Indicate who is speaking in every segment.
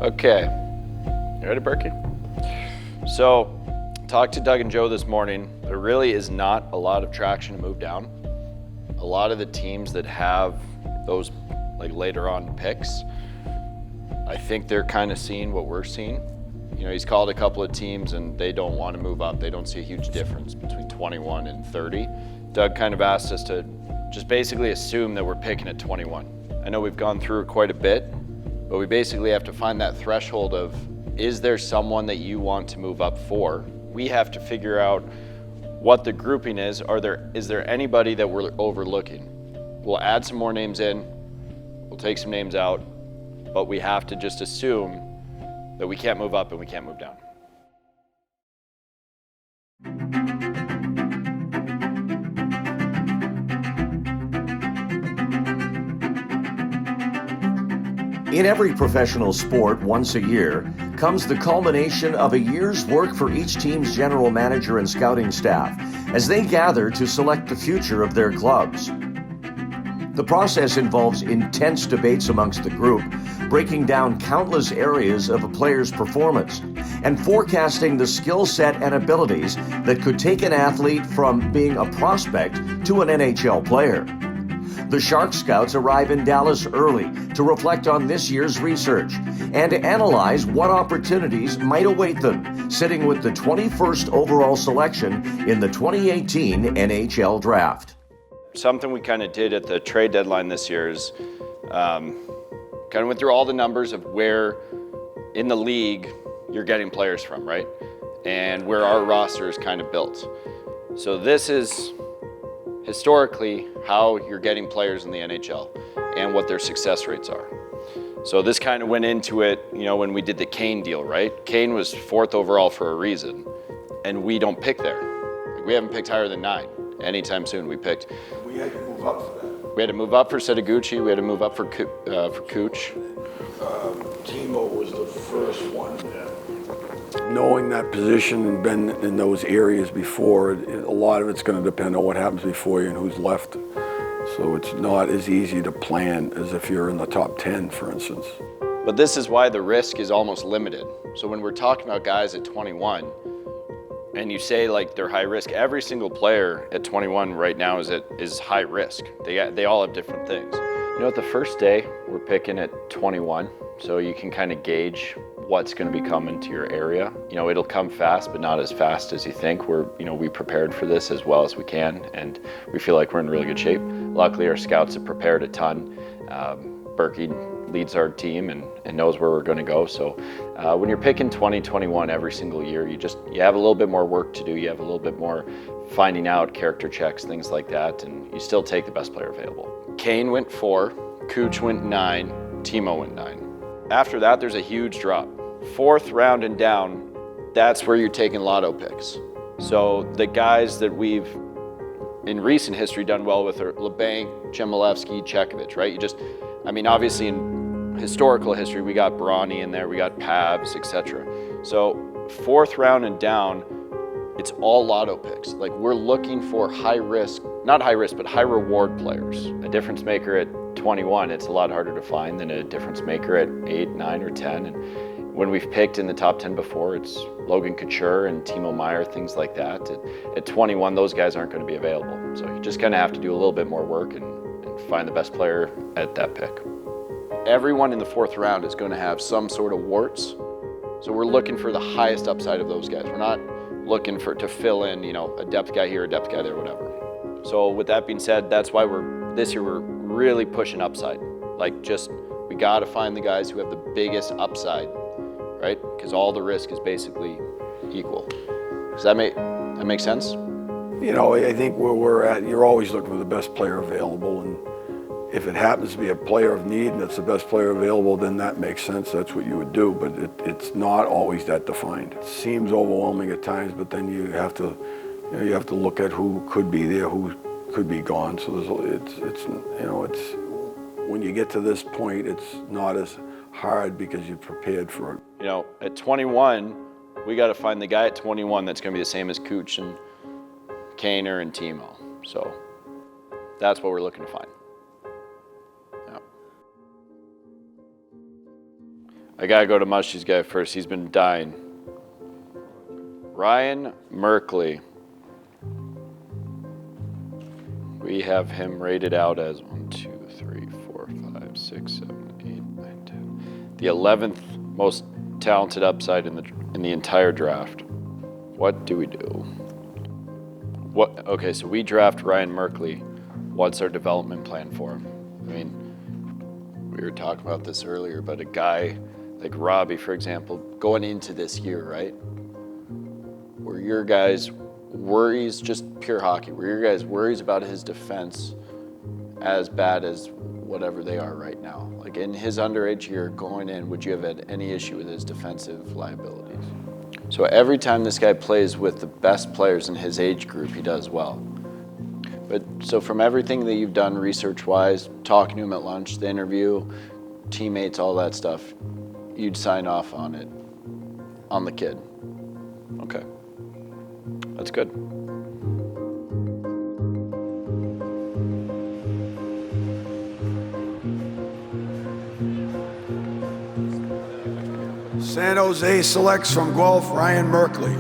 Speaker 1: Okay, you ready, Berkey? So, talked to Doug and Joe this morning. There really is not a lot of traction to move down. A lot of the teams that have those like later on picks, I think they're kind of seeing what we're seeing. You know, he's called a couple of teams and they don't want to move up. They don't see a huge difference between 21 and 30. Doug kind of asked us to just basically assume that we're picking at 21. I know we've gone through it quite a bit, but we basically have to find that threshold of, is there someone that you want to move up for? We have to figure out what the grouping is. Is there anybody that we're overlooking? We'll add some more names in, we'll take some names out, but we have to just assume that we can't move up and we can't move down.
Speaker 2: In every professional sport, once a year, comes the culmination of a year's work for each team's general manager and scouting staff as they gather to select the future of their clubs. The process involves intense debates amongst the group, breaking down countless areas of a player's performance and forecasting the skill set and abilities that could take an athlete from being a prospect to an NHL player. The Shark Scouts arrive in Dallas early to reflect on this year's research and to analyze what opportunities might await them, sitting with the 21st overall selection in the 2018 NHL Draft.
Speaker 1: Something we kind of did at the trade deadline this year is kind of went through all the numbers of where in the league you're getting players from, right? And where our roster is kind of built. So this is historically how you're getting players in the NHL and what their success rates are. So this kind of went into it, you know, when we did the Kane deal, right? Kane was 4th overall for a reason, and we don't pick there. Like, we haven't picked higher than 9 anytime soon. We picked.
Speaker 3: We had to move up for that.
Speaker 1: We had to move up for Setaguchi. We had to move up for Cooch.
Speaker 3: Timo was the first one. Knowing that position and been in those areas before, a lot of it's going to depend on what happens before you and who's left. So it's not as easy to plan as if you're in the top 10, for instance.
Speaker 1: But this is why the risk is almost limited. So when we're talking about guys at 21, and you say like they're high risk, every single player at 21 right now is high risk. They all have different things. You know, at the first day, we're picking at 21, so you can kind of gauge what's going to be coming to your area. You know, it'll come fast, but not as fast as you think. We prepared for this as well as we can, and we feel like we're in really good shape. Luckily, our scouts have prepared a ton. Berkey leads our team and knows where we're going to go. So when you're picking 20, 21 every single year, you have a little bit more work to do. You have a little bit more finding out, character checks, things like that, and you still take the best player available. Kane went 4, Cooch went 9, Timo went 9. After that, there's a huge drop. 4th round and down, that's where you're taking lotto picks. So the guys that we've, in recent history, done well with are LeBanc, Chmelevski, Chekovich, right? Obviously in historical history, we got Brawny in there, we got Pabs, etc. So 4th round and down, it's all lotto picks. Like, we're looking for high risk, not high risk, but high reward players. A difference maker at 21, it's a lot harder to find than a difference maker at 8, 9, or 10. And when we've picked in the top 10 before, it's Logan Couture and Timo Meier, things like that. At 21, those guys aren't going to be available. So you just kind of have to do a little bit more work and find the best player at that pick. Everyone in the 4th round is going to have some sort of warts. So we're looking for the highest upside of those guys. We're not looking to fill in, a depth guy here, a depth guy there, whatever. So with that being said, that's why this year we're really pushing upside. We got to find the guys who have the biggest upside, right? Because all the risk is basically equal. Does that make sense?
Speaker 3: I think where we're at, you're always looking for the best player available, and if it happens to be a player of need and it's the best player available, then that makes sense. That's what you would do, but it's not always that defined. It seems overwhelming at times, but then you have to look at who could be there, who could be gone. So it's when you get to this point, it's not as hard because you've prepared for it.
Speaker 1: At 21, we got to find the guy at 21 that's going to be the same as Cooch and Kaner and Timo. So that's what we're looking to find. I gotta go to Mushy's guy first. He's been dying. Ryan Merkley. We have him rated out as 1, 2, 3, 4, 5, 6, 7, 8, 9, 10. The 11th most talented upside in the entire draft. What do we do? Okay, so we draft Ryan Merkley. What's our development plan for him? I mean, we were talking about this earlier, but a guy like Robbie, for example, going into this year, right? Were your guys' worries, just pure hockey, were your guys' worries about his defense as bad as whatever they are right now? Like in his underage year going in, would you have had any issue with his defensive liabilities? So every time this guy plays with the best players in his age group, he does well. But so from everything that you've done research-wise, talking to him at lunch, the interview, teammates, all that stuff, you'd sign off on it, on the kid. Okay, that's good.
Speaker 3: San Jose selects from Guelph Ryan Merkley.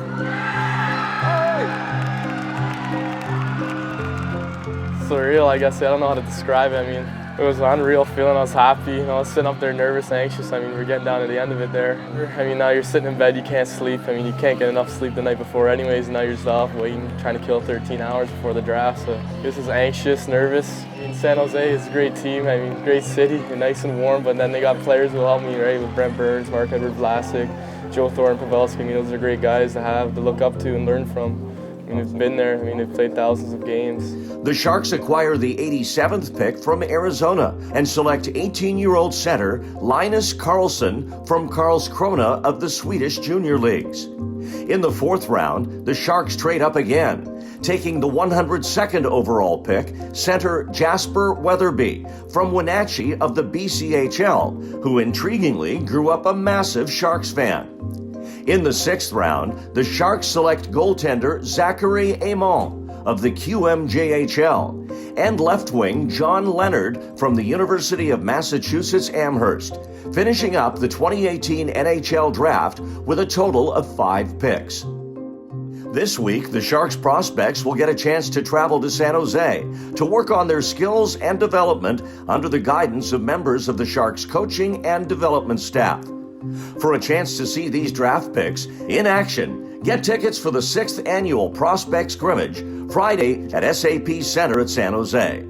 Speaker 4: Surreal, I guess. I don't know how to describe it. I mean, it was an unreal feeling. I was happy. You know, I was sitting up there nervous, anxious. I mean, we're getting down to the end of it there. I mean, now you're sitting in bed, you can't sleep. I mean, you can't get enough sleep the night before anyways. Now you're just off waiting, trying to kill 13 hours before the draft. So this is anxious, nervous. I mean, San Jose is a great team. I mean, great city, nice and warm. But then they got players who help me, right? With Brent Burns, Mark-Edward Vlasic, Joe Thornton, Pavelski. I mean, those are great guys to have, to look up to and learn from. I mean, they've been there. I mean, they've played thousands of games.
Speaker 2: The Sharks acquire the 87th pick from Arizona and select 18-year-old center Linus Karlsson from Karlskrona of the Swedish Junior Leagues. In the 4th round, the Sharks trade up again, taking the 102nd overall pick, center Jasper Weatherby from Wenatchee of the BCHL, who intriguingly grew up a massive Sharks fan. In the 6th round, the Sharks select goaltender Zachary Amon of the QMJHL and left wing John Leonard from the University of Massachusetts Amherst, finishing up the 2018 NHL Draft with a total of 5 picks. This week, the Sharks prospects will get a chance to travel to San Jose to work on their skills and development under the guidance of members of the Sharks coaching and development staff. For a chance to see these draft picks in action, get tickets for the 6th annual Prospect Scrimmage Friday at SAP Center at San Jose.